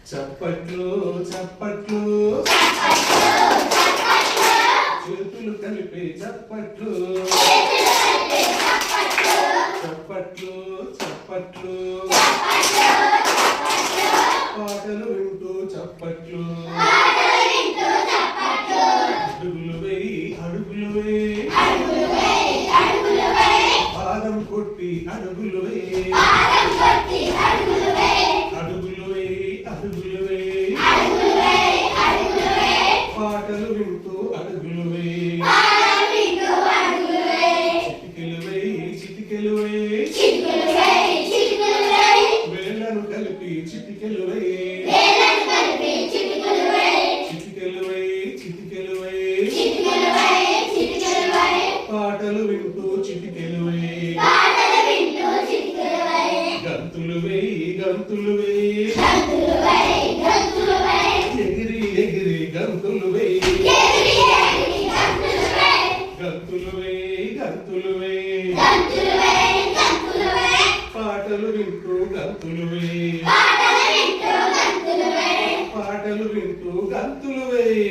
చప్పట్లు చప్పట్లు చేతులు కలిపి చప్పట్లు చప్పట్లు చప్పట్లు పాటలు వింటూ చప్పట్లు అడుగులు వేయి అడుగులు వేయి పాదం కొట్టి అడుగులు వేయి అడుగులు వేయి అడుగులు వేయి పాటలు వింటూ అడుగులు వేయి చిటికెలు వేయి చిటికెలు వేయి వేళ్ళను కలిపి చిటికెలు వేయి చిటికెలు వేయి చిటికెలు వేయి పాటలు వింటూ చిటికెలు వేయి గంతులు వేయి గంతులు వేయి ఎగిరి ఎగిరి గంతులు వేయి గంతులు వేయి గంతులు వేయి పాటలు వింటూ గంతులు వేయి పాటలు వింటూ గంతులు వేయి